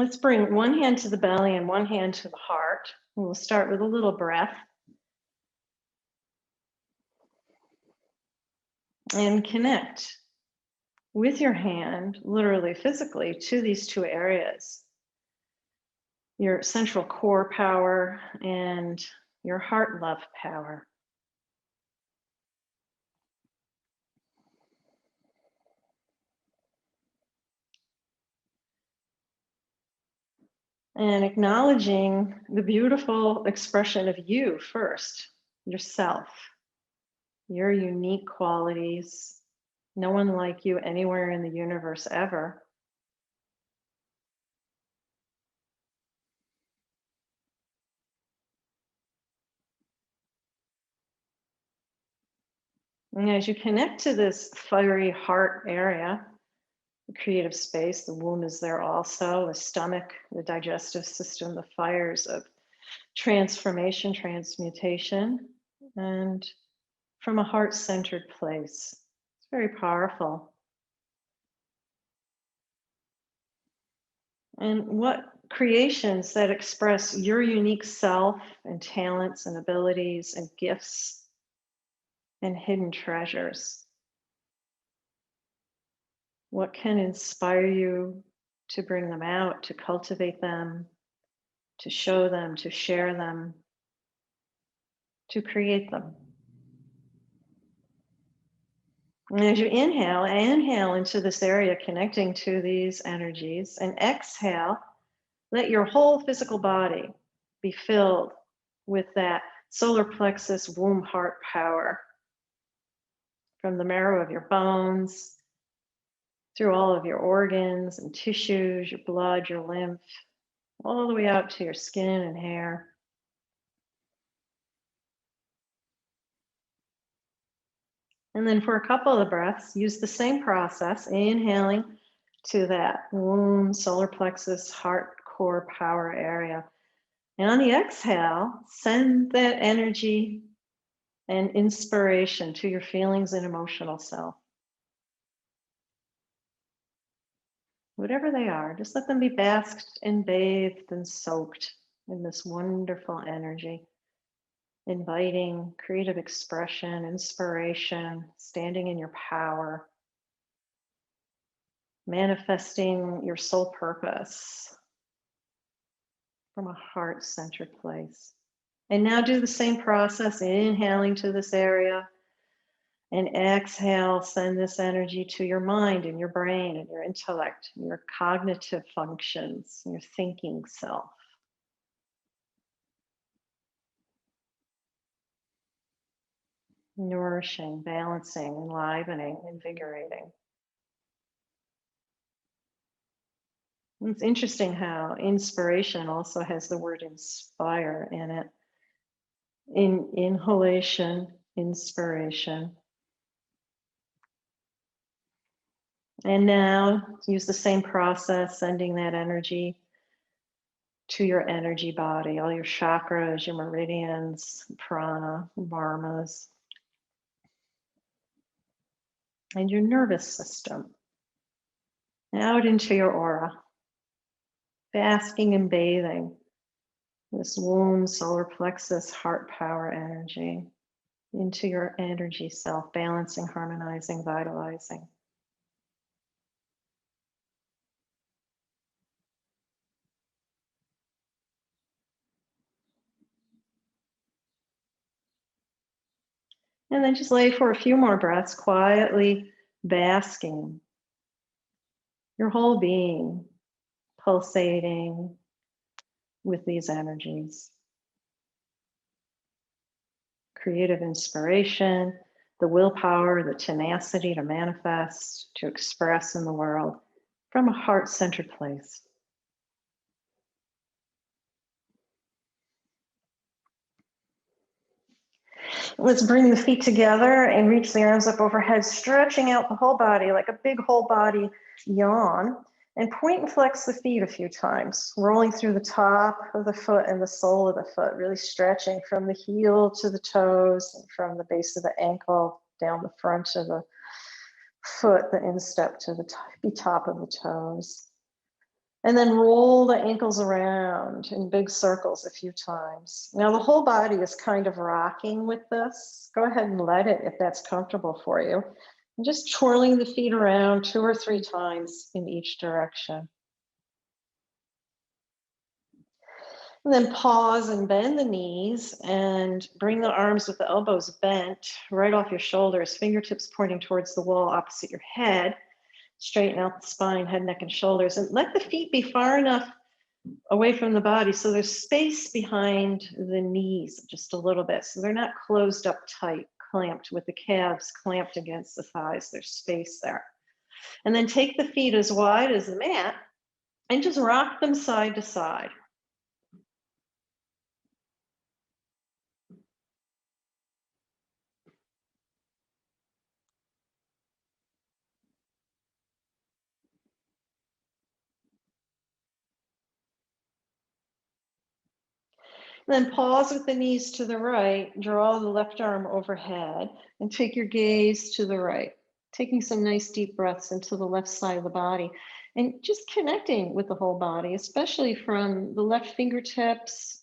Let's bring one hand to the belly and one hand to the heart. We'll start with a little breath. And connect with your hand, literally, physically, to these two areas. Your central core power and your heart love power. And acknowledging the beautiful expression of you first, yourself, your unique qualities, no one like you anywhere in the universe ever. And as you connect to this fiery heart area, the creative space, the womb is there also, the stomach, the digestive system, the fires of transformation, transmutation, and from a heart-centered place. It's very powerful. And what creations that express your unique self and talents and abilities and gifts and hidden treasures? What can inspire you to bring them out, to cultivate them, to show them, to share them, to create them? And as you inhale into this area, connecting to these energies, and exhale, let your whole physical body be filled with that solar plexus womb heart power from the marrow of your bones, through all of your organs and tissues, your blood, your lymph, all the way out to your skin and hair. And then for a couple of breaths, use the same process, inhaling to that womb, solar plexus, heart, core power area. And on the exhale, send that energy and inspiration to your feelings and emotional self. Whatever they are, just let them be basked and bathed and soaked in this wonderful energy. Inviting creative expression, inspiration, standing in your power, manifesting your soul purpose from a heart-centered place. And now do the same process, inhaling to this area, and exhale, send this energy to your mind and your brain and your intellect, and your cognitive functions, and your thinking self. Nourishing, balancing, enlivening, invigorating. It's interesting how inspiration also has the word inspire in it. In inhalation, inspiration. And now use the same process, sending that energy to your energy body, all your chakras, your meridians, prana, varmas, and your nervous system. Out into your aura, basking and bathing this womb, solar plexus, heart power energy into your energy self, balancing, harmonizing, vitalizing. And then just lay for a few more breaths, quietly basking your whole being, pulsating with these energies. Creative inspiration, the willpower, the tenacity to manifest, to express in the world from a heart-centered place. Let's bring the feet together and reach the arms up overhead, stretching out the whole body like a big whole body yawn. And point and flex the feet a few times, rolling through the top of the foot and the sole of the foot, really stretching from the heel to the toes and from the base of the ankle down the front of the foot, the instep to the top of the toes. And then roll the ankles around in big circles a few times. Now the whole body is kind of rocking with this. Go ahead and let it if that's comfortable for you. And just twirling the feet around 2 or 3 times in each direction. And then pause and bend the knees and bring the arms with the elbows bent right off your shoulders, fingertips pointing towards the wall opposite your head. Straighten out the spine, head, neck, and shoulders, and let the feet be far enough away from the body so there's space behind the knees just a little bit. So they're not closed up tight, clamped with the calves clamped against the thighs. There's space there. And then take the feet as wide as the mat and just rock them side to side. Then pause with the knees to the right, draw the left arm overhead, and take your gaze to the right, taking some nice deep breaths into the left side of the body, and just connecting with the whole body, especially from the left fingertips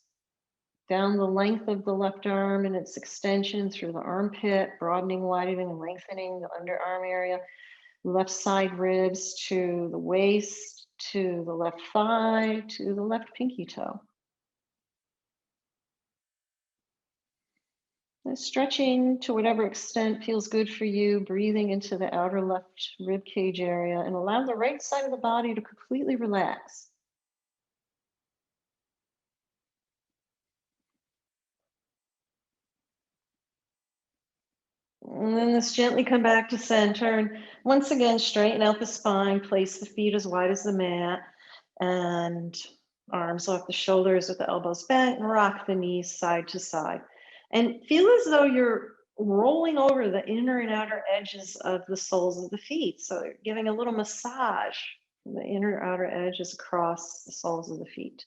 down the length of the left arm and its extension through the armpit, broadening, widening, and lengthening the underarm area, left side ribs to the waist, to the left thigh, to the left pinky toe. Stretching to whatever extent feels good for you, breathing into the outer left rib cage area, and allow the right side of the body to completely relax. And then let's gently come back to center. And once again, straighten out the spine, place the feet as wide as the mat, and arms off the shoulders with the elbows bent, and rock the knees side to side. And feel as though you're rolling over the inner and outer edges of the soles of the feet. So you're giving a little massage from the inner outer edges across the soles of the feet.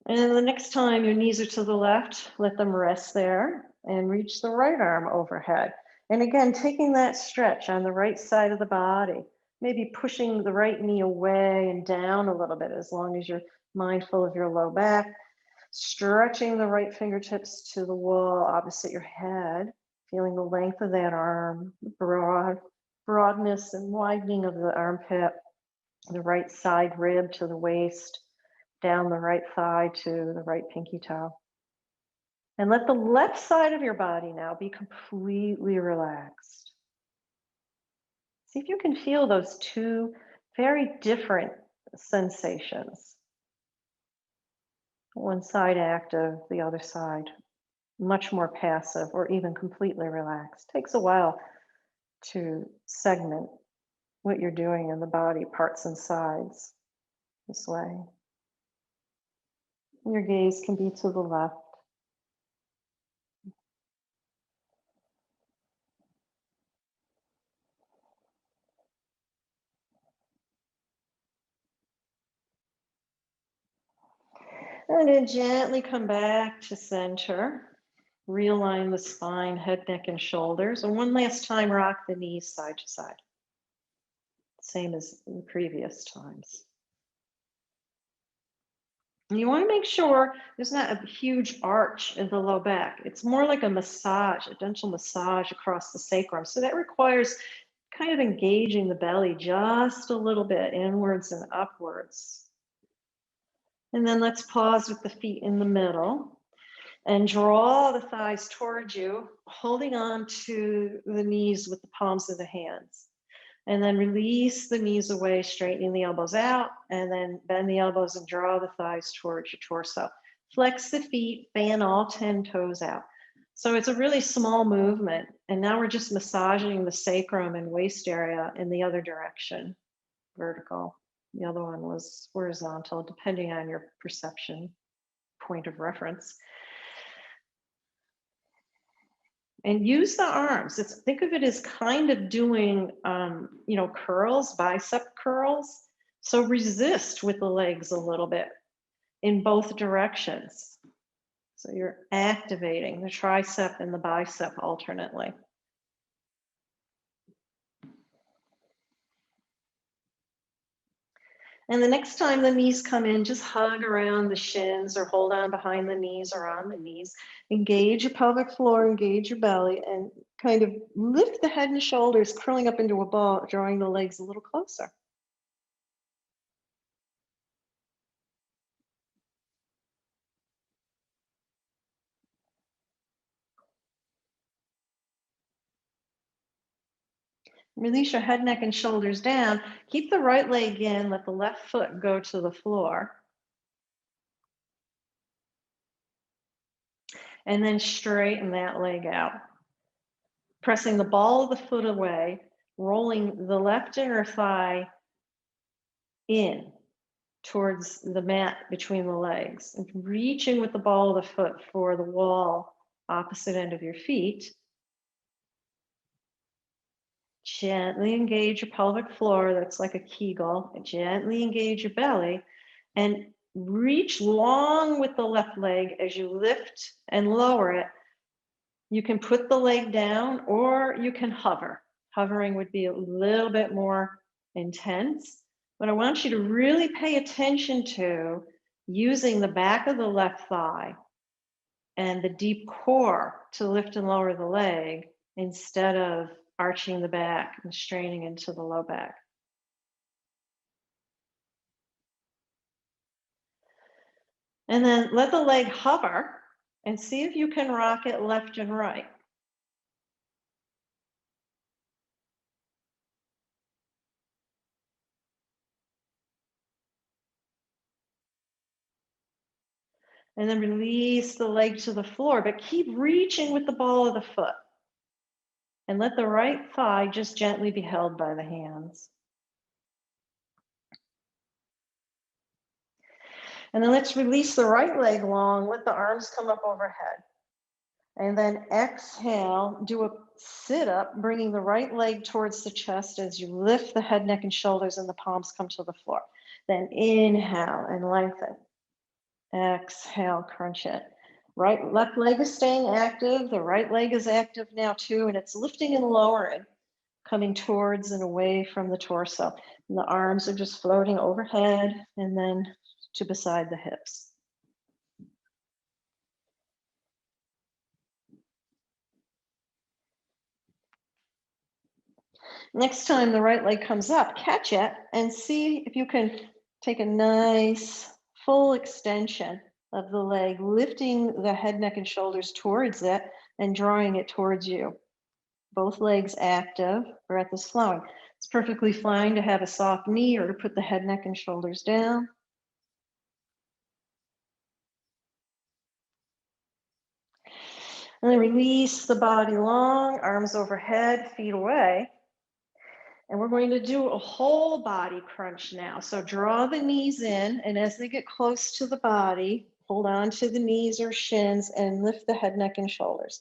And then the next time your knees are to the left, let them rest there and reach the right arm overhead. And again, taking that stretch on the right side of the body, maybe pushing the right knee away and down a little bit as long as you're mindful of your low back. Stretching the right fingertips to the wall opposite your head, feeling the length of that arm, broadness and widening of the armpit, the right side rib to the waist, down the right thigh to the right pinky toe. And let the left side of your body now be completely relaxed. See if you can feel those two very different sensations. One side active, the other side much more passive or even completely relaxed. Takes a while to segment what you're doing in the body, parts and sides, this way. Your gaze can be to the left. And then gently come back to center. Realign the spine, head, neck, and shoulders. And one last time, rock the knees side to side. Same as the previous times. And you want to make sure there's not a huge arch in the low back. It's more like a massage, a gentle massage across the sacrum. So that requires kind of engaging the belly just a little bit inwards and upwards. And then let's pause with the feet in the middle and draw the thighs towards you, holding on to the knees with the palms of the hands. And then release the knees away, straightening the elbows out, and then bend the elbows and draw the thighs towards your torso. Flex the feet, fan all 10 toes out. So it's a really small movement. And now we're just massaging the sacrum and waist area in the other direction, vertical. The other one was horizontal, depending on your perception point of reference. And use the arms. Think of it as kind of doing, curls, bicep curls. So resist with the legs a little bit in both directions. So you're activating the tricep and the bicep alternately. And the next time the knees come in, just hug around the shins or hold on behind the knees or on the knees. Engage your pelvic floor, engage your belly, and kind of lift the head and shoulders, curling up into a ball, drawing the legs a little closer. Release your head, neck, and shoulders down. Keep the right leg in, let the left foot go to the floor. And then straighten that leg out. Pressing the ball of the foot away, rolling the left inner thigh in towards the mat between the legs, and reaching with the ball of the foot for the wall opposite end of your feet. Gently engage your pelvic floor, that's like a Kegel. Gently engage your belly and reach long with the left leg as you lift and lower it. You can put the leg down or you can hover. Hovering would be a little bit more intense, but I want you to really pay attention to using the back of the left thigh and the deep core to lift and lower the leg instead of arching the back and straining into the low back. And then let the leg hover and see if you can rock it left and right. And then release the leg to the floor, but keep reaching with the ball of the foot. And let the right thigh just gently be held by the hands. And then let's release the right leg long, let the arms come up overhead. And then exhale, do a sit up, bringing the right leg towards the chest as you lift the head, neck, and shoulders, and the palms come to the floor. Then inhale and lengthen. Exhale, crunch it. Left leg is staying active. The right leg is active now too, and it's lifting and lowering, coming towards and away from the torso. And the arms are just floating overhead and then to beside the hips. Next time the right leg comes up, catch it and see if you can take a nice full extension of the leg, lifting the head, neck, and shoulders towards it and drawing it towards you. Both legs active, breath is flowing. It's perfectly fine to have a soft knee or to put the head, neck, and shoulders down. And then release the body long, arms overhead, feet away. And we're going to do a whole body crunch now. So draw the knees in, and as they get close to the body, hold on to the knees or shins and lift the head, neck, and shoulders.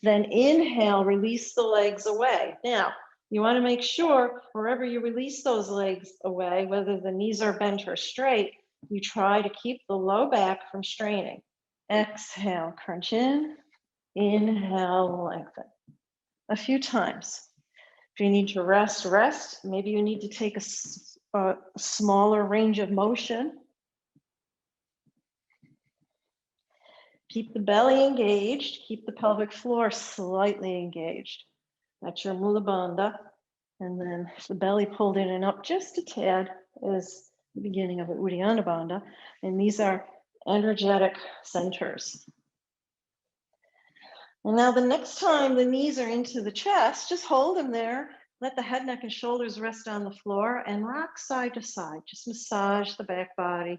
Then inhale, release the legs away. Now, you want to make sure wherever you release those legs away, whether the knees are bent or straight, you try to keep the low back from straining. Exhale, crunch in. Inhale, lengthen. A few times. If you need to rest, rest. Maybe you need to take a smaller range of motion. Keep the belly engaged. Keep the pelvic floor slightly engaged. That's your Mula Bandha. And then the belly pulled in and up just a tad is the beginning of the Uddiyana Bandha. And these are energetic centers. And now the next time the knees are into the chest, just hold them there. Let the head, neck, and shoulders rest on the floor and rock side to side. Just massage the back body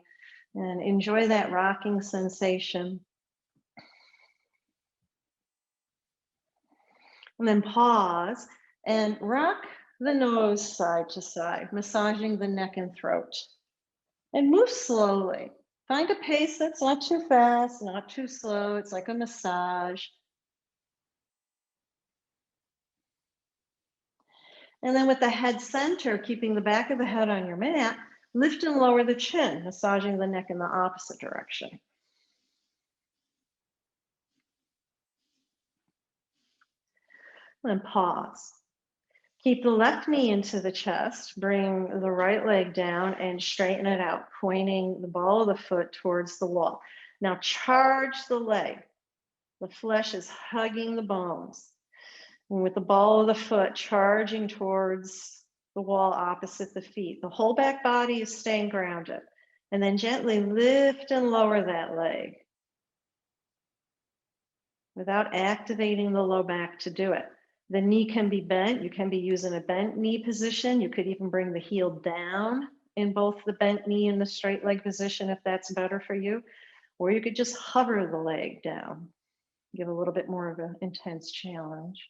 and enjoy that rocking sensation. And then pause and rock the nose side to side, massaging the neck and throat. And move slowly. Find a pace that's not too fast, not too slow. It's like a massage. And then with the head center, keeping the back of the head on your mat, lift and lower the chin, massaging the neck in the opposite direction. And pause. Keep the left knee into the chest, bring the right leg down and straighten it out, pointing the ball of the foot towards the wall. Now charge the leg. The flesh is hugging the bones. And with the ball of the foot charging towards the wall opposite the feet. The whole back body is staying grounded. And then gently lift and lower that leg without activating the low back to do it. The knee can be bent. You can be using a bent knee position. You could even bring the heel down in both the bent knee and the straight leg position if that's better for you. Or you could just hover the leg down. Give a little bit more of an intense challenge.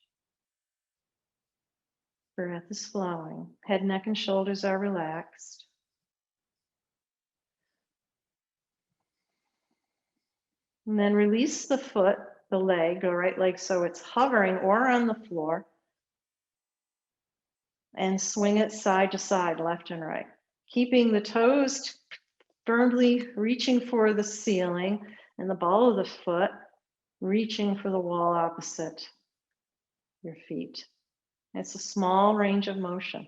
Breath is flowing. Head, neck, and shoulders are relaxed. And then release the foot, the leg, the right leg, so it's hovering or on the floor. And swing it side to side, left and right. Keeping the toes firmly reaching for the ceiling and the ball of the foot reaching for the wall opposite your feet. It's a small range of motion.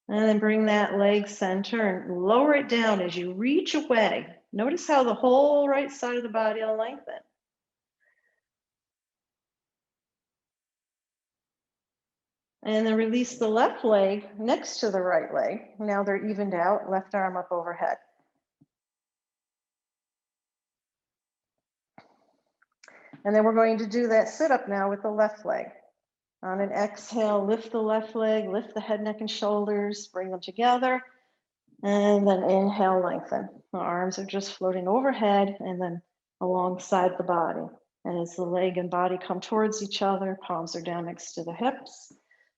And then bring that leg center and lower it down as you reach away. Notice how the whole right side of the body will lengthen. And then release the left leg next to the right leg. Now they're evened out, left arm up overhead. And then we're going to do that sit-up now with the left leg. On an exhale, lift the left leg, lift the head, neck, and shoulders, bring them together. And then inhale, lengthen. The arms are just floating overhead and then alongside the body. And as the leg and body come towards each other, palms are down next to the hips.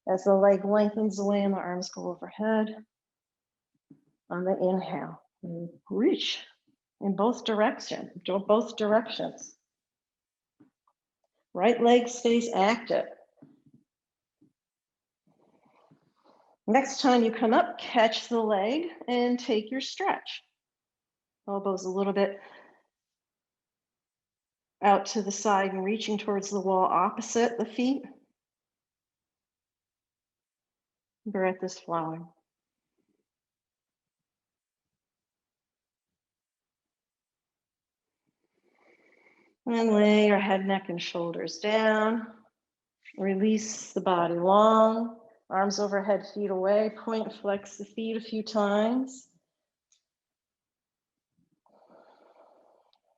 As the leg lengthens away and the arms go overhead. On the inhale, reach in both directions. Right leg stays active. Next time you come up, catch the leg and take your stretch. Elbows a little bit out to the side and reaching towards the wall opposite the feet. Breath is flowing. And lay your head, neck, and shoulders down. Release the body long. Arms overhead, feet away. Point, flex the feet a few times.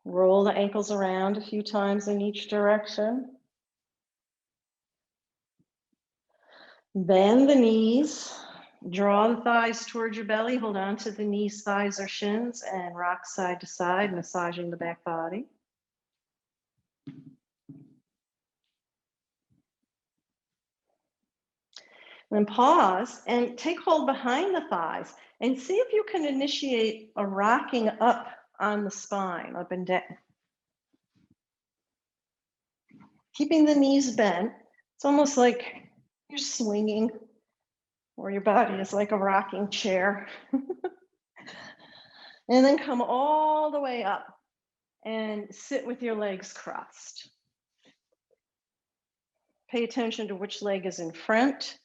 Roll the ankles around a few times in each direction. Bend the knees. Draw the thighs towards your belly. Hold on to the knees, thighs, or shins and rock side to side, massaging the back body. Then pause and take hold behind the thighs and see if you can initiate a rocking up on the spine, up and down. Keeping the knees bent. It's almost like you're swinging, or your body is like a rocking chair. And then come all the way up and sit with your legs crossed. Pay attention to which leg is in front.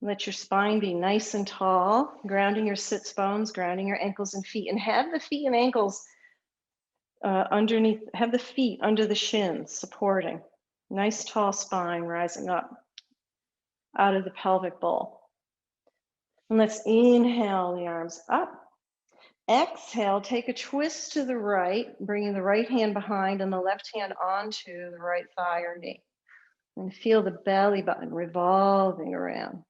Let your spine be nice and tall, grounding your sits bones, grounding your ankles and feet, and have the feet and ankles underneath, have the feet under the shins, supporting. Nice tall spine rising up out of the pelvic bowl. And let's inhale the arms up. Exhale, take a twist to the right, bringing the right hand behind and the left hand onto the right thigh or knee. And feel the belly button revolving around.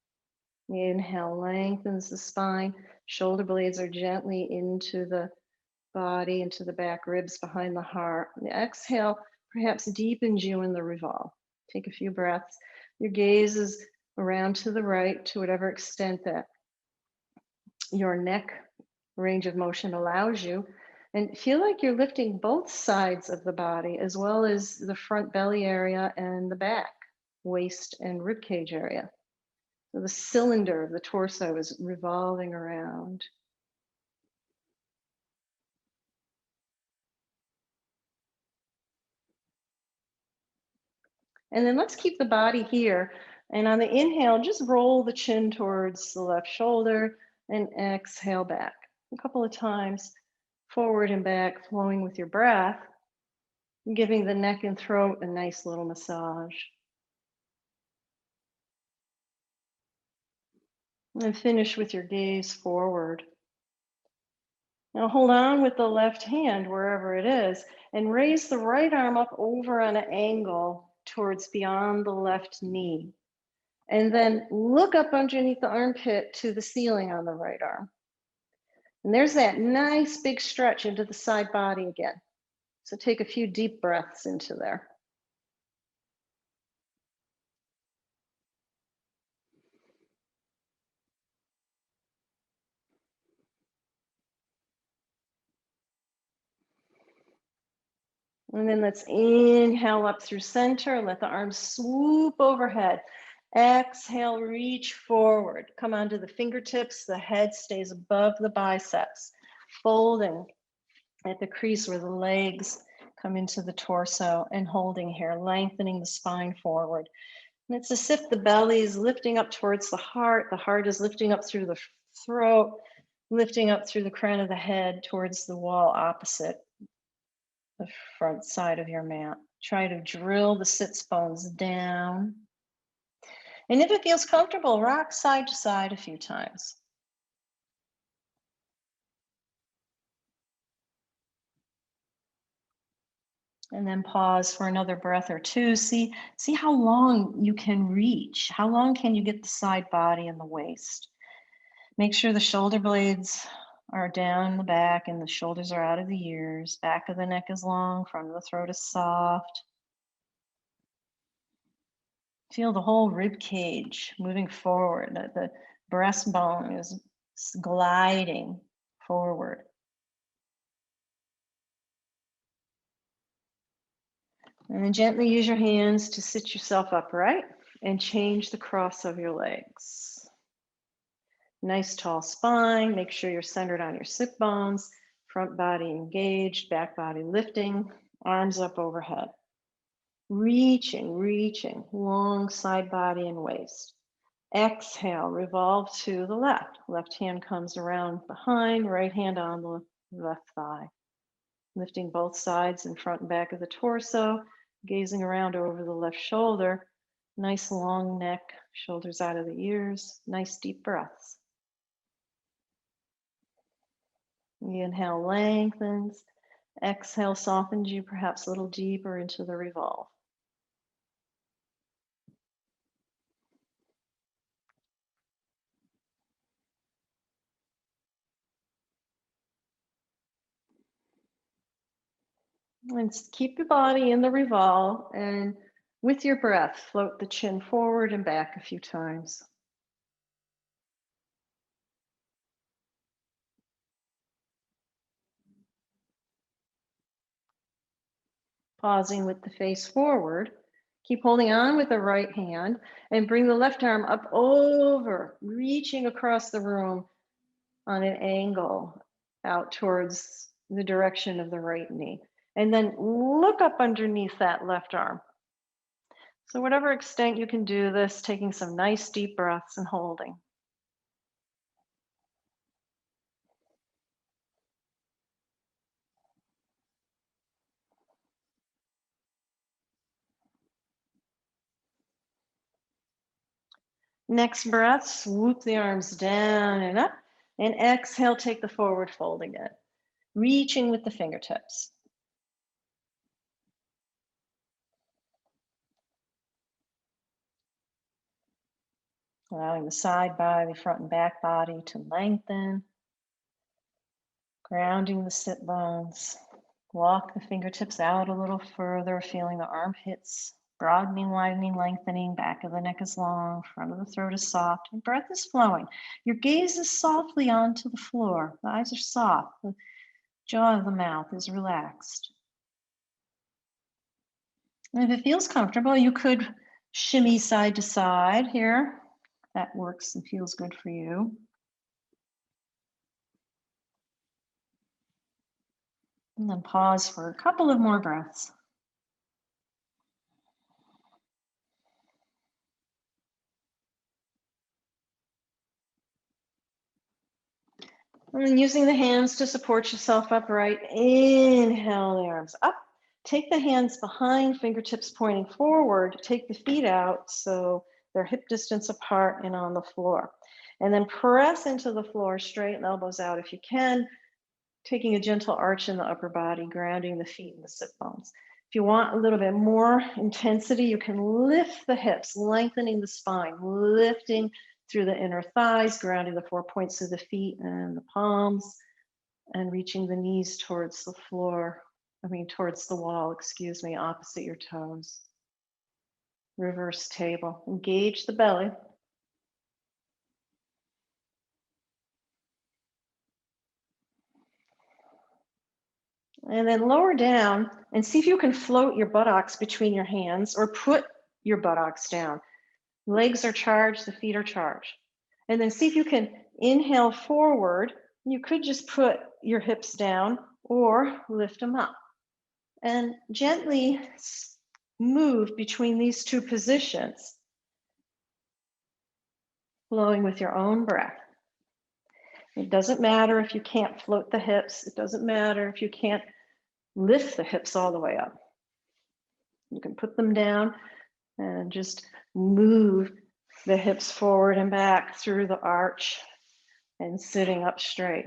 Inhale, lengthens the spine. Shoulder blades are gently into the body, into the back ribs behind the heart. And the exhale perhaps deepens you in the revolve. Take a few breaths. Your gaze is around to the right to whatever extent that your neck range of motion allows you. And feel like you're lifting both sides of the body as well as the front belly area and the back, waist and rib cage area. So the cylinder of the torso is revolving around. And then let's keep the body here. And on the inhale, just roll the chin towards the left shoulder and exhale back. A couple of times, forward and back, flowing with your breath, giving the neck and throat a nice little massage. And finish with your gaze forward. Now hold on with the left hand wherever it is and raise the right arm up over on an angle towards beyond the left knee. And then look up underneath the armpit to the ceiling on the right arm. And there's that nice big stretch into the side body again. So take a few deep breaths into there. And then let's inhale up through center. Let the arms swoop overhead. Exhale, reach forward. Come onto the fingertips. The head stays above the biceps. Folding at the crease where the legs come into the torso and holding here, lengthening the spine forward. And it's as if the belly is lifting up towards the heart. The heart is lifting up through the throat, lifting up through the crown of the head towards the wall opposite the front side of your mat. Try to drill the sits bones down. And if it feels comfortable, rock side to side a few times. And then pause for another breath or two. See how long you can reach. How long can you get the side body and the waist? Make sure the shoulder blades are down the back and the shoulders are out of the ears. Back of the neck is long, front of the throat is soft. Feel the whole rib cage moving forward. The breastbone is gliding forward. And then gently use your hands to sit yourself upright and change the cross of your legs. Nice tall spine. Make sure you're centered on your sit bones. Front body engaged, back body lifting, arms up overhead. Reaching, long side body and waist. Exhale, revolve to the left. Left hand comes around behind, right hand on the left thigh. Lifting both sides and front and back of the torso, gazing around over the left shoulder. Nice long neck, shoulders out of the ears. Nice deep breaths. Inhale lengthens. Exhale softens you perhaps a little deeper into the revolve. And keep your body in the revolve, and with your breath, float the chin forward and back a few times. Pausing with the face forward. Keep holding on with the right hand and bring the left arm up over, reaching across the room on an angle out towards the direction of the right knee. And then look up underneath that left arm. So whatever extent you can do this, taking some nice deep breaths and holding. Next breath, swoop the arms down and up. And exhale, take the forward fold again. Reaching with the fingertips. Allowing the side body, front and back body to lengthen. Grounding the sit bones. Walk the fingertips out a little further, feeling the armpits broadening, widening, lengthening. Back of the neck is long, front of the throat is soft, and breath is flowing. Your gaze is softly onto the floor. The eyes are soft. The jaw of the mouth is relaxed. And if it feels comfortable, you could shimmy side to side here. That works and feels good for you. And then pause for a couple of more breaths. And then using the hands to support yourself upright. Inhale the arms up. Take the hands behind, fingertips pointing forward. Take the feet out so they're hip distance apart and on the floor. And then press into the floor, straighten elbows out if you can, taking a gentle arch in the upper body, grounding the feet and the sit bones. If you want a little bit more intensity, you can lift the hips, lengthening the spine, lifting through the inner thighs, grounding the 4 points of the feet and the palms, and reaching the knees towards the floor. Towards the wall, excuse me, opposite your toes. Reverse table. Engage the belly. And then lower down and see if you can float your buttocks between your hands or put your buttocks down. Legs are charged, the feet are charged. And then see if you can inhale forward. You could just put your hips down or lift them up. And gently move between these two positions, flowing with your own breath. It doesn't matter if you can't float the hips. It doesn't matter if you can't lift the hips all the way up. You can put them down and just move the hips forward and back through the arch and sitting up straight.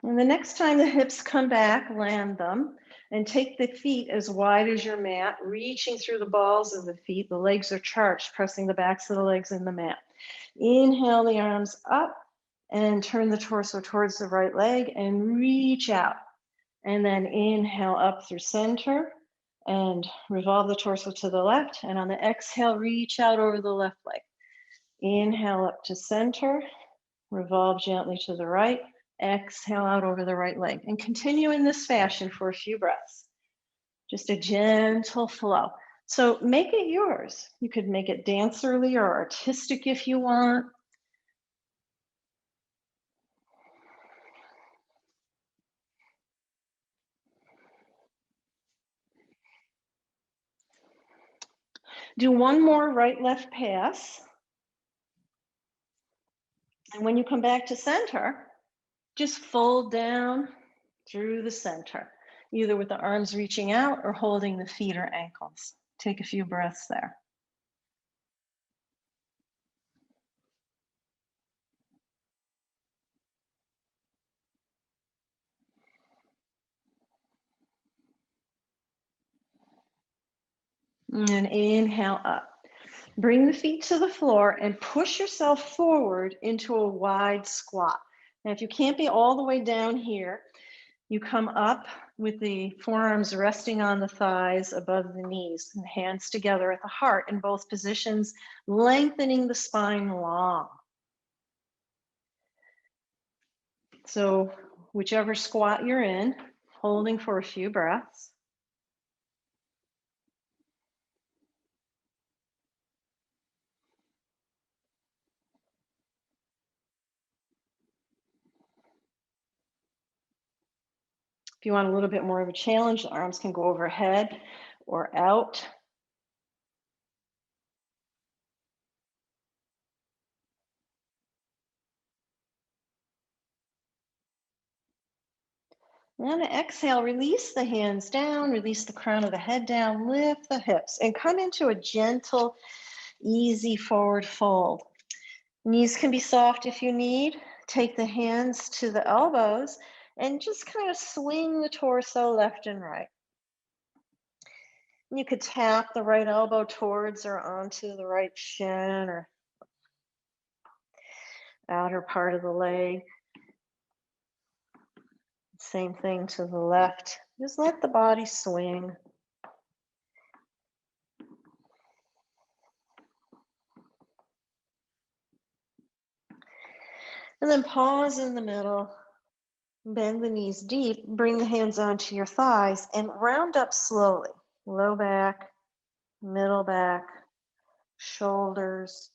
And the next time the hips come back, land them and take the feet as wide as your mat, reaching through the balls of the feet. The legs are charged, pressing the backs of the legs in the mat. Inhale the arms up and turn the torso towards the right leg and reach out. And then inhale up through center and revolve the torso to the left. And on the exhale, reach out over the left leg. Inhale up to center, revolve gently to the right. Exhale out over the right leg. And continue in this fashion for a few breaths. Just a gentle flow. So make it yours. You could make it dancerly or artistic if you want. Do one more right-left pass. And when you come back to center, just fold down through the center, either with the arms reaching out or holding the feet or ankles. Take a few breaths there. And inhale up. Bring the feet to the floor and push yourself forward into a wide squat. Now, if you can't be all the way down here, you come up with the forearms resting on the thighs above the knees and hands together at the heart in both positions, lengthening the spine long. So whichever squat you're in, holding for a few breaths. If you want a little bit more of a challenge, the arms can go overhead or out. And on the exhale, release the hands down, release the crown of the head down, lift the hips, and come into a gentle, easy forward fold. Knees can be soft if you need. Take the hands to the elbows and just kind of swing the torso left and right. You could tap the right elbow towards or onto the right shin or outer part of the leg. Same thing to the left. Just let the body swing. And then pause in the middle. Bend the knees deep. Bring the hands onto your thighs and round up slowly. Low back, middle back, shoulders,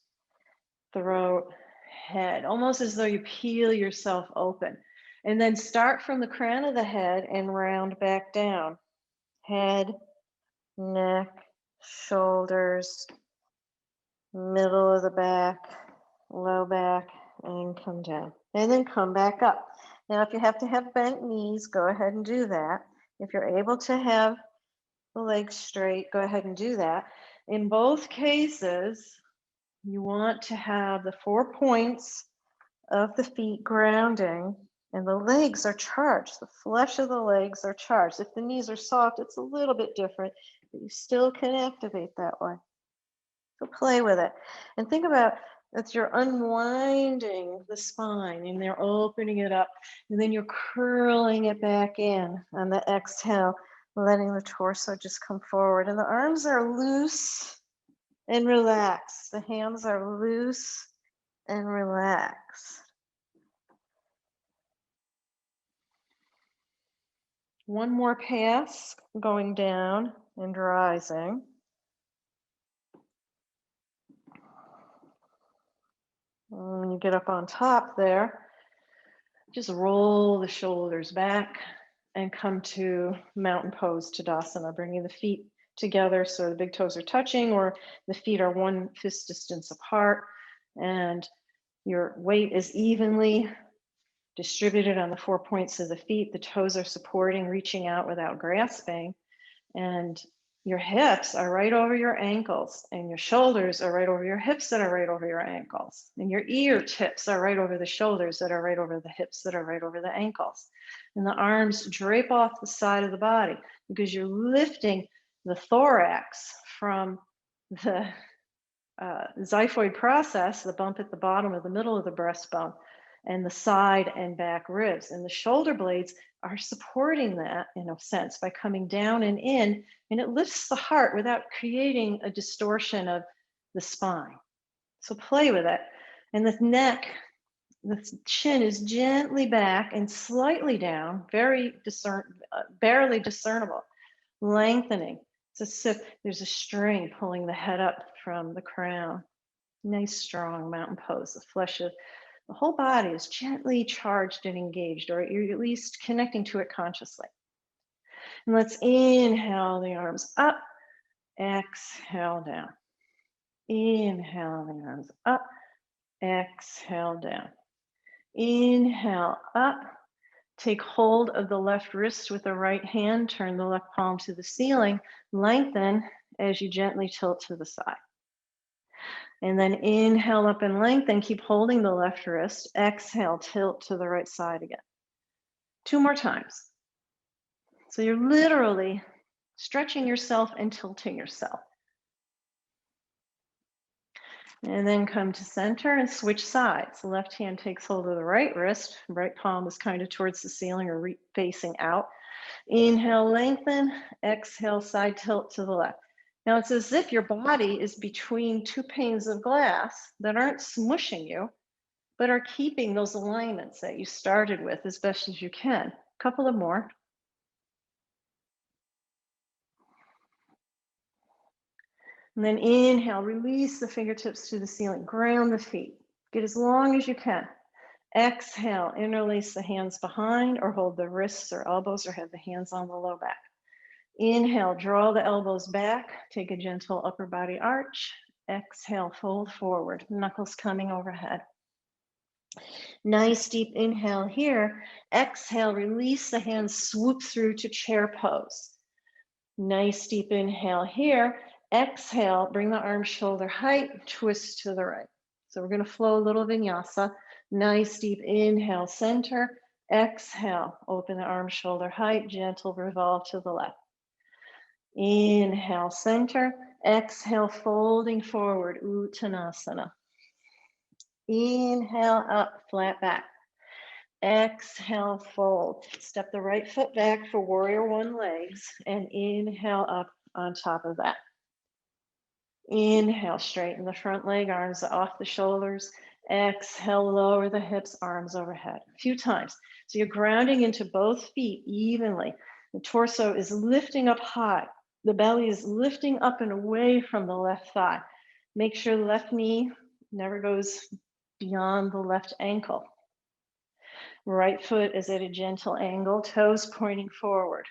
throat, head. Almost as though you peel yourself open. And then start from the crown of the head and round back down. Head, neck, shoulders, middle of the back, low back, and come down. And then come back up. Now, if you have to have bent knees, go ahead and do that. If you're able to have the legs straight, go ahead and do that. In both cases, you want to have the 4 points of the feet grounding, and the legs are charged. The flesh of the legs are charged. If the knees are soft, it's a little bit different, but you still can activate that way. So play with it. And think about that you're unwinding the spine and they're opening it up, and then you're curling it back in on the exhale, letting the torso just come forward. And the arms are loose and relaxed. The hands are loose and relaxed. One more pass, going down and rising. And when you get up on top there, just roll the shoulders back and come to mountain pose, Tadasana, bringing the feet together so the big toes are touching or the feet are 1 fist distance apart, and your weight is evenly distributed on the 4 points of the feet. The toes are supporting, reaching out without grasping, and your hips are right over your ankles, and your shoulders are right over your hips that are right over your ankles, and your ear tips are right over the shoulders that are right over the hips that are right over the ankles. And the arms drape off the side of the body because you're lifting the thorax from the xiphoid process, the bump at the bottom of the middle of the breastbone, and the side and back ribs. And the shoulder blades are supporting that in a sense by coming down and in, and it lifts the heart without creating a distortion of the spine. So play with it. And the neck, the chin is gently back and slightly down, barely discernible, lengthening. There's a string pulling the head up from the crown. Nice, strong mountain pose. The flesh of the whole body is gently charged and engaged, or you're at least connecting to it consciously. And let's inhale the arms up, exhale down. Inhale the arms up, exhale down. Inhale up, take hold of the left wrist with the right hand, turn the left palm to the ceiling, lengthen as you gently tilt to the side. And then inhale up and lengthen, keep holding the left wrist, exhale, tilt to the right side again. 2 more times. So you're literally stretching yourself and tilting yourself. And then come to center and switch sides. The left hand takes hold of the right wrist, right palm is kind of towards the ceiling or facing out. Inhale, lengthen, exhale, side tilt to the left. Now it's as if your body is between 2 panes of glass that aren't smushing you, but are keeping those alignments that you started with as best as you can. A couple of more. And then inhale, release the fingertips to the ceiling, ground the feet, get as long as you can. Exhale, interlace the hands behind or hold the wrists or elbows or have the hands on the low back. Inhale, draw the elbows back, take a gentle upper body arch. Exhale, fold forward, knuckles coming overhead. Nice deep inhale here. Exhale, release the hands, swoop through to chair pose. Nice deep inhale here. Exhale, bring the arms shoulder height, twist to the right. So we're going to flow a little vinyasa. Nice deep inhale, center. Exhale, open the arms shoulder height, gentle revolve to the left. Inhale, center. Exhale, folding forward, Uttanasana. Inhale, up, flat back. Exhale, fold. Step the right foot back for warrior 1 legs and inhale up on top of that. Inhale, straighten the front leg, arms off the shoulders. Exhale, lower the hips, arms overhead. A few times. So you're grounding into both feet evenly. The torso is lifting up high. The belly is lifting up and away from the left thigh. Make sure the left knee never goes beyond the left ankle. Right foot is at a gentle angle, toes pointing forward.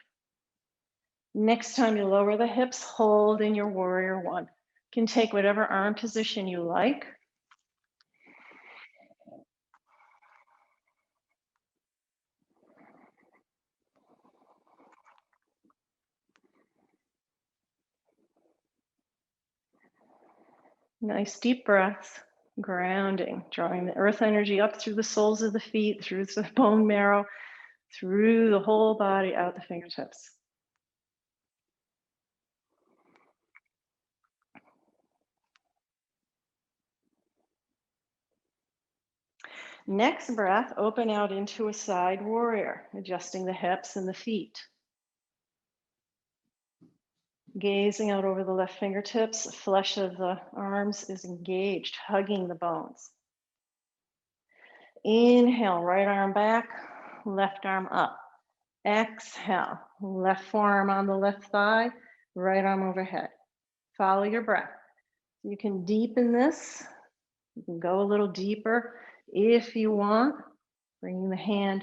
Next time you lower the hips, hold in your warrior 1. You can take whatever arm position you like. Nice deep breaths, grounding, drawing the earth energy up through the soles of the feet, through the bone marrow, through the whole body, out the fingertips. Next breath, open out into a side warrior, adjusting the hips and the feet. Gazing out over the left fingertips, the flesh of the arms is engaged, hugging the bones. Inhale, right arm back, left arm up. Exhale, left forearm on the left thigh, right arm overhead. Follow your breath. You can deepen this. You can go a little deeper if you want, bringing the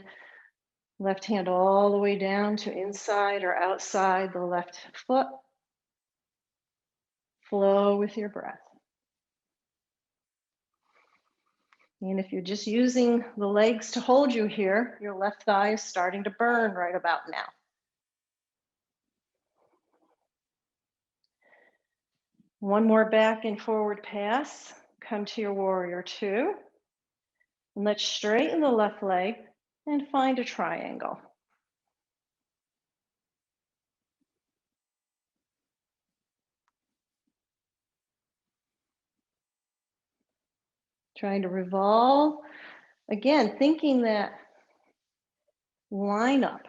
left hand all the way down to inside or outside the left foot. Flow with your breath. And if you're just using the legs to hold you here, your left thigh is starting to burn right about now. One more back and forward pass. Come to your warrior two. And let's straighten the left leg and find a triangle. Trying to revolve. Again, thinking that lineup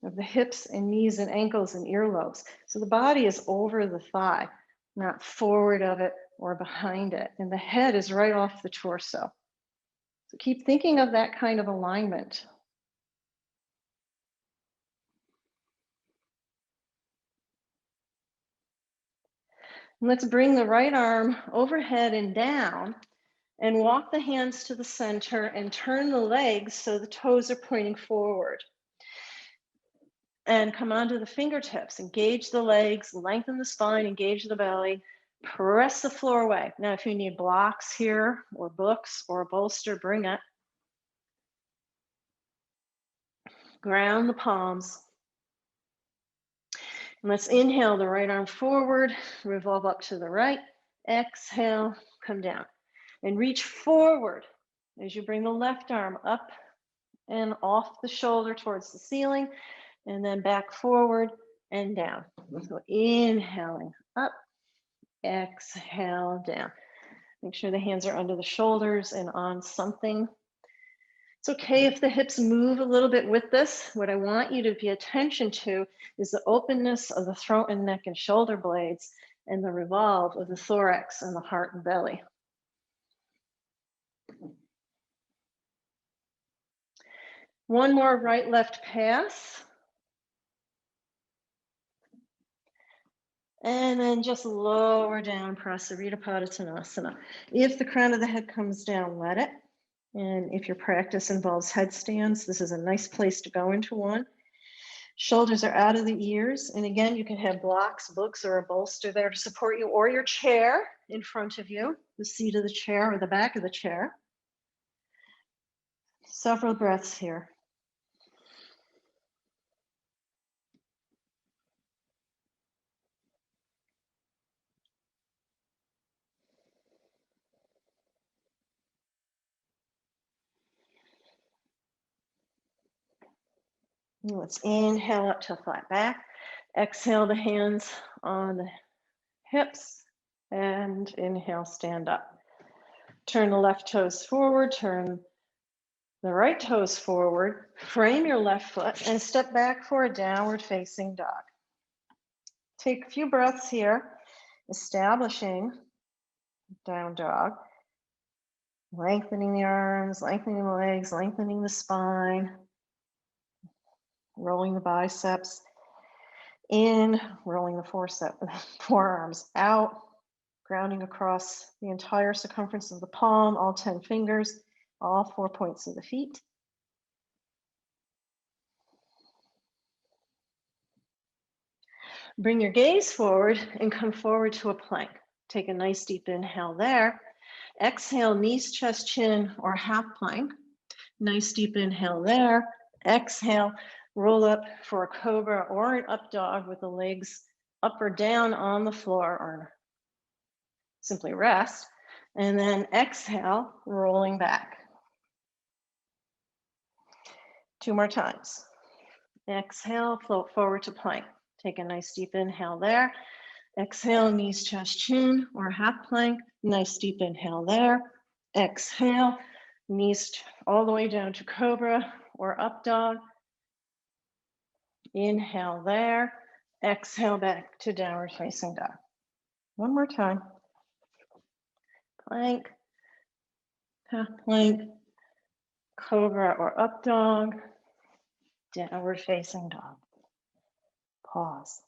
of the hips and knees and ankles and earlobes. So the body is over the thigh, not forward of it or behind it. And the head is right off the torso. So keep thinking of that kind of alignment. And let's bring the right arm overhead and down and walk the hands to the center and turn the legs so the toes are pointing forward. And come onto the fingertips, engage the legs, lengthen the spine, engage the belly, press the floor away. Now, if you need blocks here or books or a bolster, bring it. Ground the palms. And let's inhale the right arm forward, revolve up to the right. Exhale, come down. And reach forward as you bring the left arm up and off the shoulder towards the ceiling, and then back forward and down. So inhaling up, exhale down. Make sure the hands are under the shoulders and on something. It's okay if the hips move a little bit with this. What I want you to pay attention to is the openness of the throat and neck and shoulder blades and the revolve of the thorax and the heart and belly. One more right-left pass. And then just lower down, Prasarita Padottanasana. If the crown of the head comes down, let it. And if your practice involves headstands, this is a nice place to go into one. Shoulders are out of the ears. And again, you can have blocks, books, or a bolster there to support you, or your chair in front of you, the seat of the chair or the back of the chair. Several breaths here. Let's inhale up to flat back. Exhale the hands on the hips and inhale, stand up. Turn the left toes forward, turn the right toes forward, frame your left foot and step back for a downward facing dog. Take a few breaths here, establishing down dog, lengthening the arms, lengthening the legs, lengthening the spine, rolling the biceps in, rolling the forearms out, grounding across the entire circumference of the palm, all 10 fingers, all 4 points of the feet. Bring your gaze forward and come forward to a plank. Take a nice deep inhale there. Exhale, knees, chest, chin, or half plank. Nice deep inhale there. Exhale, roll up for a cobra or an up dog with the legs up or down on the floor, or simply rest. And then exhale, rolling back. 2 more times. Exhale, float forward to plank. Take a nice deep inhale there. Exhale, knees, chest, chin, or half plank. Nice deep inhale there. Exhale, knees all the way down to cobra or up dog. Inhale there. Exhale back to downward facing dog. One more time. Plank, half plank, cobra or up dog, downward facing dog. Pause.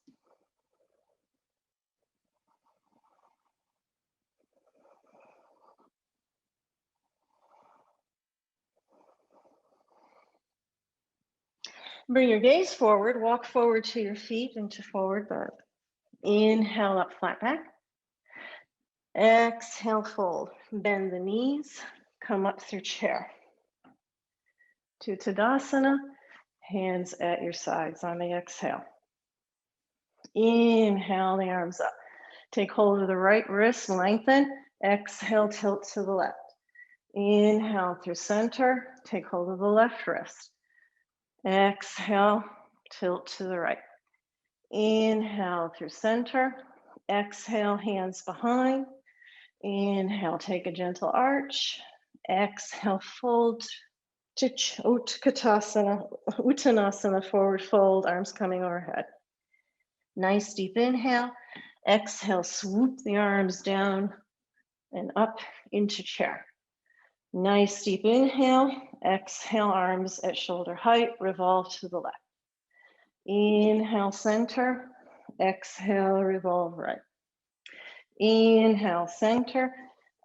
Bring your gaze forward, walk forward to your feet into forward bird. Inhale up, flat back. Exhale, fold. Bend the knees, come up through chair. To Tadasana, hands at your sides on the exhale. Inhale, the arms up. Take hold of the right wrist, lengthen. Exhale, tilt to the left. Inhale through center, take hold of the left wrist. Exhale, tilt to the right. Inhale through center. Exhale, hands behind. Inhale, take a gentle arch. Exhale, fold to Uttanasana, forward fold, arms coming overhead. Nice deep inhale. Exhale, swoop the arms down and up into chair. Nice deep inhale. Exhale, arms at shoulder height, revolve to the left. Inhale, center. Exhale, revolve right. Inhale, center.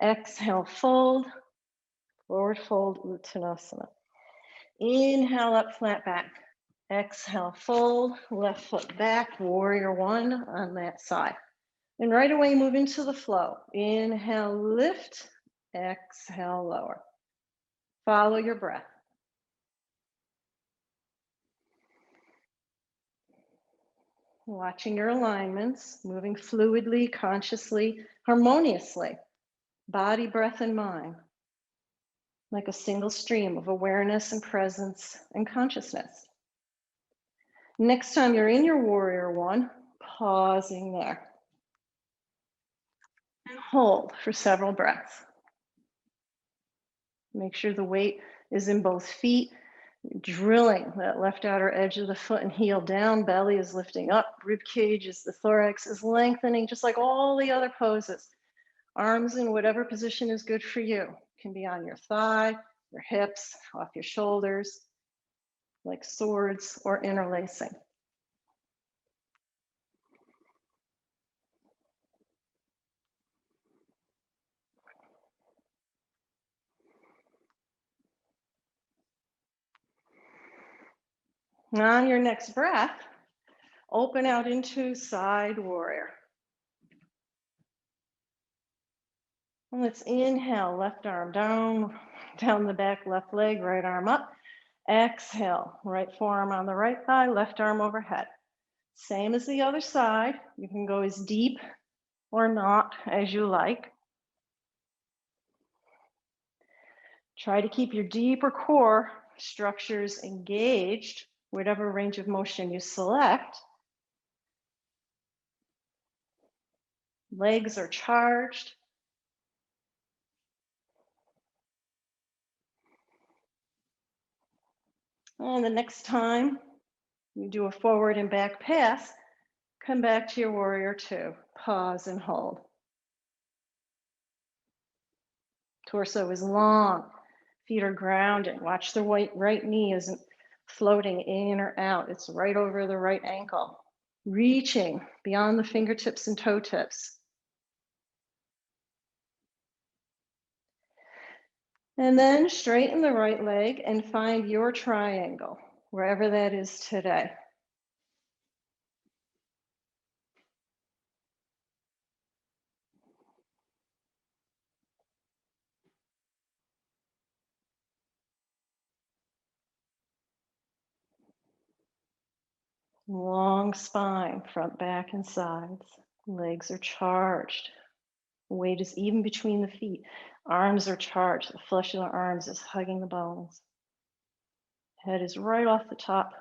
Exhale, fold. Forward fold, Uttanasana. Inhale, up, flat back. Exhale, fold. Left foot back, warrior one on that side. And right away, move into the flow. Inhale, lift. Exhale, lower. Follow your breath. Watching your alignments, moving fluidly, consciously, harmoniously, body, breath, and mind, like a single stream of awareness and presence and consciousness. Next time you're in your warrior one, pausing there. And hold for several breaths. Make sure the weight is in both feet, drilling that left outer edge of the foot and heel down, belly is lifting up, rib cage is the thorax is lengthening, just like all the other poses. Arms in whatever position is good for you. Can be on your thigh, your hips, off your shoulders, like swords or interlacing. On your next breath, open out into side warrior. Let's inhale, left arm down the back, left leg, right arm up. Exhale, right forearm on the right thigh, left arm overhead. Same as the other side. You can go as deep or not as you like. Try to keep your deeper core structures engaged, whatever range of motion you select. Legs are charged. And the next time you do a forward and back pass, come back to your warrior two. Pause and hold. Torso is long. Feet are grounded. Watch the right knee isn't floating in or out. It's right over the right ankle. Reaching beyond the fingertips and toe tips. And then straighten the right leg and find your triangle, wherever that is today. Long spine, front, back, and sides. Legs are charged. Weight is even between the feet. Arms are charged. The flesh of the arms is hugging the bones. Head is right off the top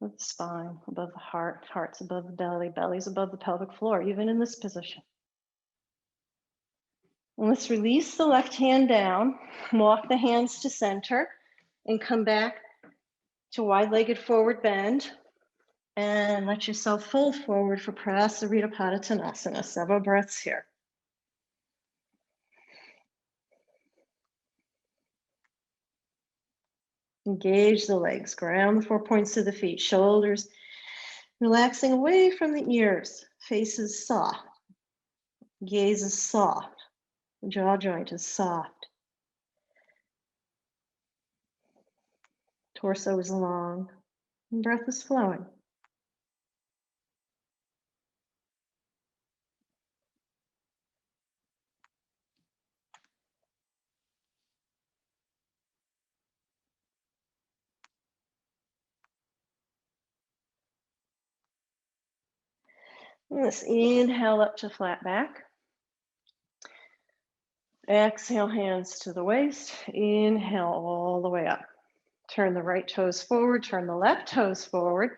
of the spine, above the heart. Heart's above the belly. Belly's above the pelvic floor, even in this position. And let's release the left hand down. Walk the hands to center and come back to wide-legged forward bend. And let yourself fold forward for Prasarita Padottanasana. Several breaths here. Engage the legs, ground the 4 points of the feet, shoulders relaxing away from the ears, face is soft, gaze is soft, the jaw joint is soft, torso is long, and breath is flowing. Let's inhale up to flat back. Exhale, hands to the waist. Inhale all the way up. Turn the right toes forward, turn the left toes forward.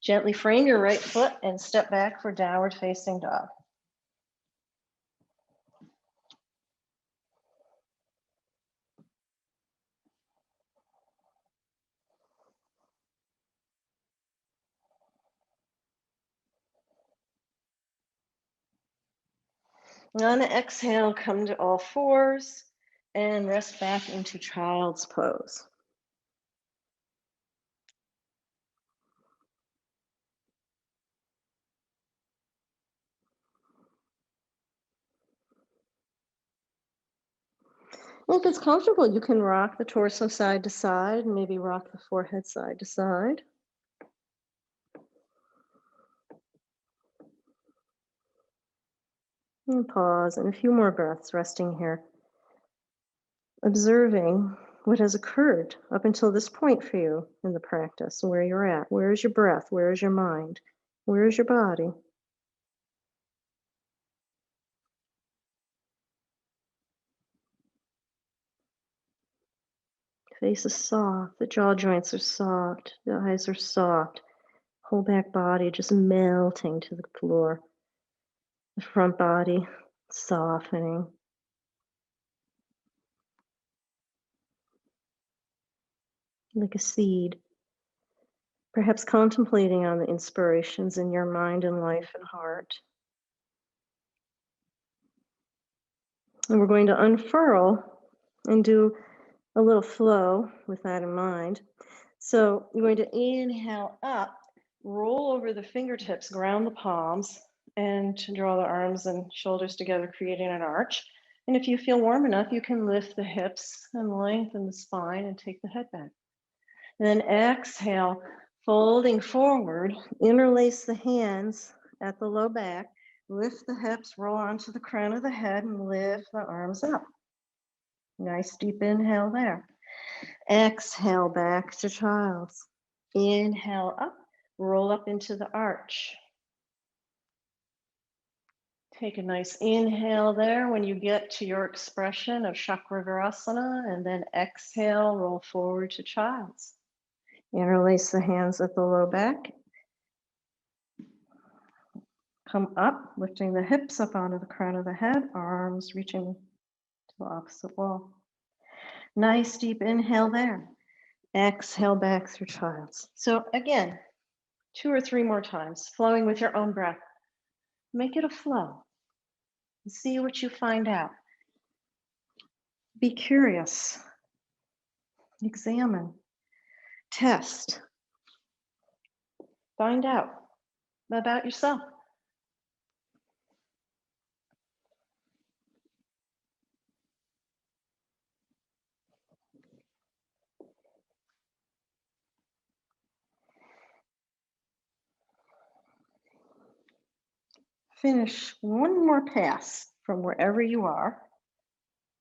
Gently frame your right foot and step back for downward facing dog. On the exhale, come to all fours and rest back into child's pose. If it's comfortable, you can rock the torso side to side, and maybe rock the forehead side to side. And pause, and a few more breaths resting here. Observing what has occurred up until this point for you in the practice, where you're at. Where is your breath? Where is your mind? Where is your body? Face is soft, the jaw joints are soft, the eyes are soft. Whole back body just melting to the floor. The front body softening. Like a seed. Perhaps contemplating on the inspirations in your mind and life and heart. And we're going to unfurl and do a little flow with that in mind. So you're going to inhale up, roll over the fingertips, ground the palms, and draw the arms and shoulders together, creating an arch. And if you feel warm enough, you can lift the hips and lengthen the spine and take the head back. And then exhale, folding forward, interlace the hands at the low back, lift the hips, roll onto the crown of the head, and lift the arms up. Nice deep inhale there. Exhale back to child's. Inhale up, roll up into the arch. Take a nice inhale there when you get to your expression of Chakravirasana, and then exhale, roll forward to child's. Interlace the hands at the low back. Come up, lifting the hips up onto the crown of the head, arms reaching to the opposite wall. Nice deep inhale there. Exhale back through child's. So again, 2 or 3 more times, flowing with your own breath. Make it a flow. See what you find out. Be curious. Examine. Test. Find out about yourself. Finish one more pass from wherever you are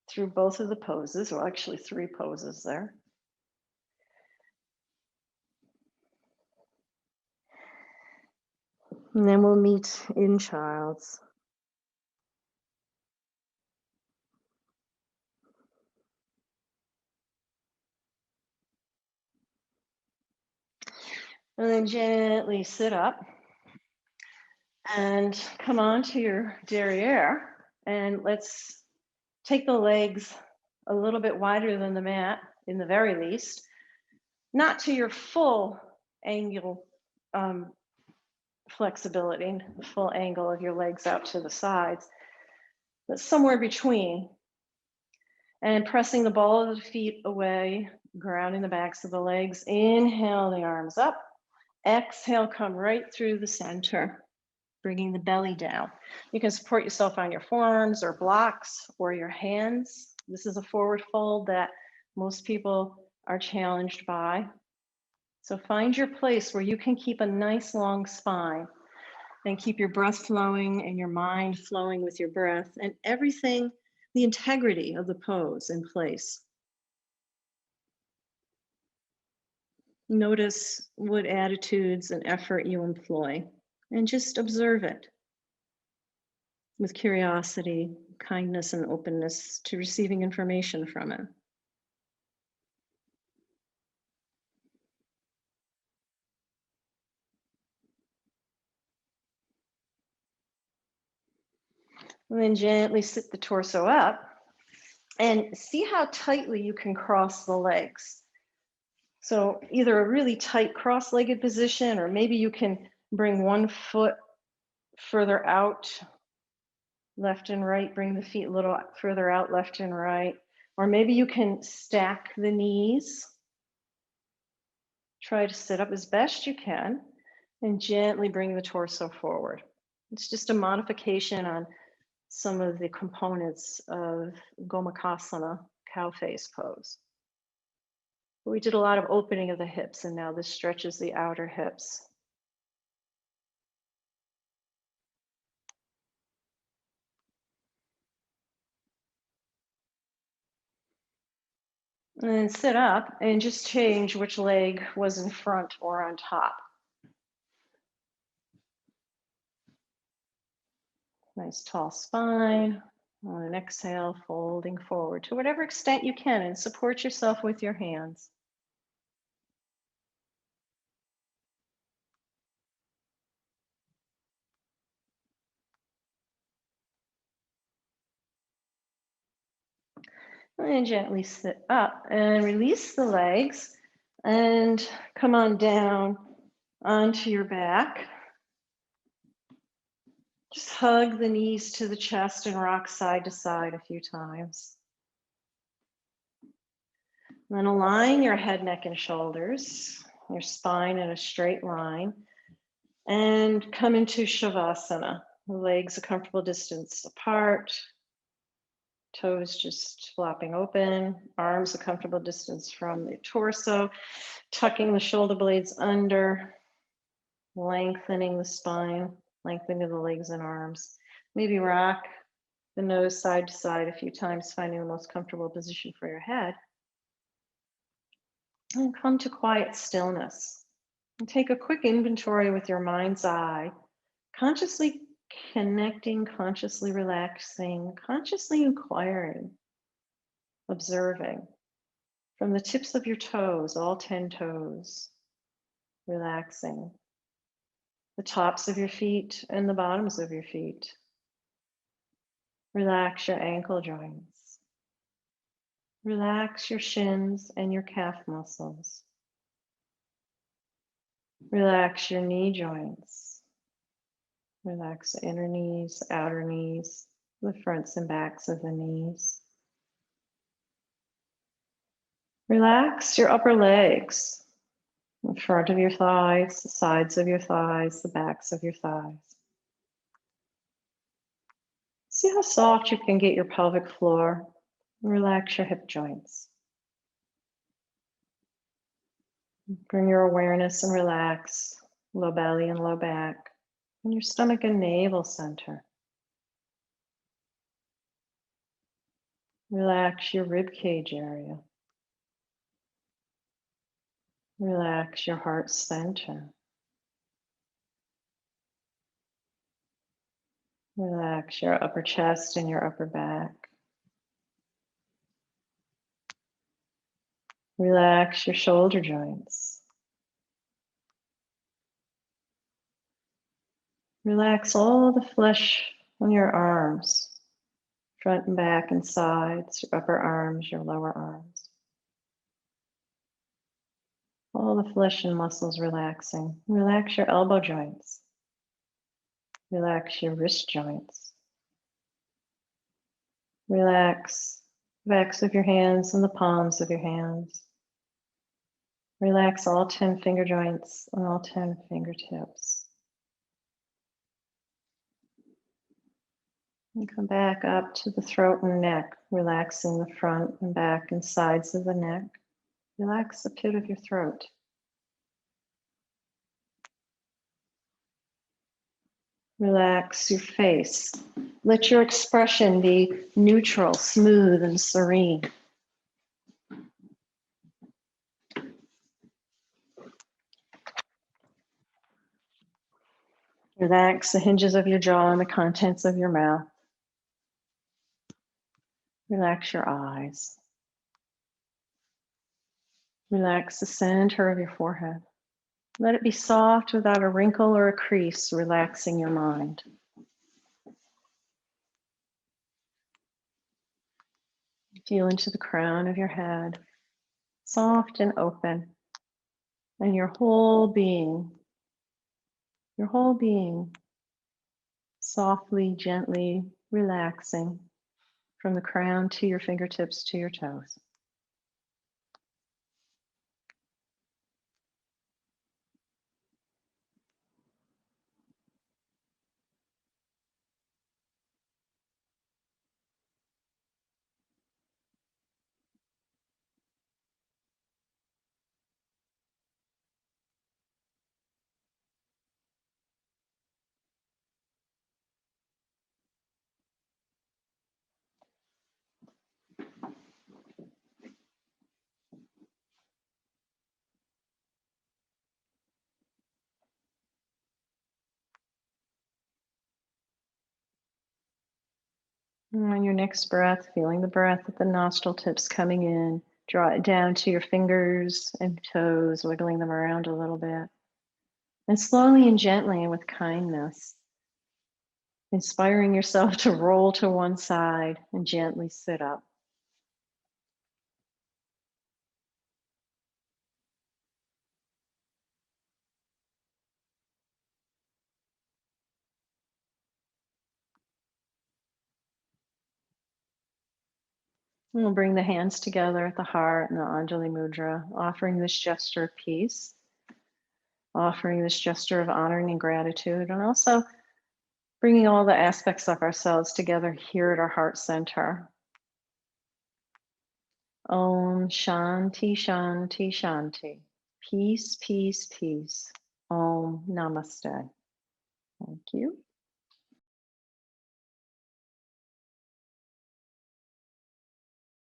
through both of the poses, or actually 3 poses there. And then we'll meet in child's. And then gently sit up and come on to your derriere. And let's take the legs a little bit wider than the mat, in the very least, not to your full angle flexibility, the full angle of your legs out to the sides, but somewhere between. And pressing the ball of the feet away, grounding the backs of the legs. Inhale the arms up. Exhale, come right through the center, bringing the belly down. You can support yourself on your forearms or blocks or your hands. This is a forward fold that most people are challenged by. So find your place where you can keep a nice long spine and keep your breath flowing and your mind flowing with your breath and everything, the integrity of the pose in place. Notice what attitudes and effort you employ and just observe it with curiosity, kindness, and openness to receiving information from it. And then gently sit the torso up and see how tightly you can cross the legs. So either a really tight cross-legged position, or maybe you can bring one foot further out, left and right, bring the feet a little further out, left and right. Or maybe you can stack the knees. Try to sit up as best you can and gently bring the torso forward. It's just a modification on some of the components of Gomukhasana, cow face pose. We did a lot of opening of the hips, and now this stretches the outer hips. And then sit up and just change which leg was in front or on top. Nice tall spine. On an exhale, folding forward to whatever extent you can and support yourself with your hands. And gently sit up and release the legs and come on down onto your back. Just hug the knees to the chest and rock side to side a few times. Then align your head, neck, and shoulders, your spine in a straight line, and come into Shavasana. Legs a comfortable distance apart, toes just flopping open, arms a comfortable distance from the torso, tucking the shoulder blades under, lengthening the spine, lengthening the legs and arms. Maybe rock the nose side to side a few times, finding the most comfortable position for your head. And come to quiet stillness. And take a quick inventory with your mind's eye, consciously connecting, consciously relaxing, consciously inquiring, observing from the tips of your toes, all 10 toes, relaxing the tops of your feet and the bottoms of your feet. Relax your ankle joints. Relax your shins and your calf muscles. Relax your knee joints. Relax the inner knees, outer knees, the fronts and backs of the knees. Relax your upper legs, the front of your thighs, the sides of your thighs, the backs of your thighs. See how soft you can get your pelvic floor. Relax your hip joints. Bring your awareness and relax low belly and low back, and your stomach and navel center. Relax your rib cage area. Relax your heart center. Relax your upper chest and your upper back. Relax your shoulder joints. Relax all the flesh on your arms, front and back and sides, your upper arms, your lower arms. All the flesh and muscles relaxing. Relax your elbow joints. Relax your wrist joints. Relax the backs of your hands and the palms of your hands. Relax all 10 finger joints and all 10 fingertips. And come back up to the throat and neck, relaxing the front and back and sides of the neck. Relax the pit of your throat. Relax your face. Let your expression be neutral, smooth, and serene. Relax the hinges of your jaw and the contents of your mouth. Relax your eyes. Relax the center of your forehead. Let it be soft without a wrinkle or a crease, relaxing your mind. Feel into the crown of your head, soft and open, and your whole being, softly, gently relaxing from the crown to your fingertips to your toes. And on your next breath, feeling the breath at the nostril tips coming in, draw it down to your fingers and toes, wiggling them around a little bit. And slowly and gently and with kindness, inspiring yourself to roll to one side and gently sit up. And we'll bring the hands together at the heart in the Anjali Mudra, offering this gesture of peace, offering this gesture of honoring and gratitude, and also bringing all the aspects of ourselves together here at our heart center. Om Shanti Shanti Shanti. Peace, peace, peace. Om Namaste. Thank you.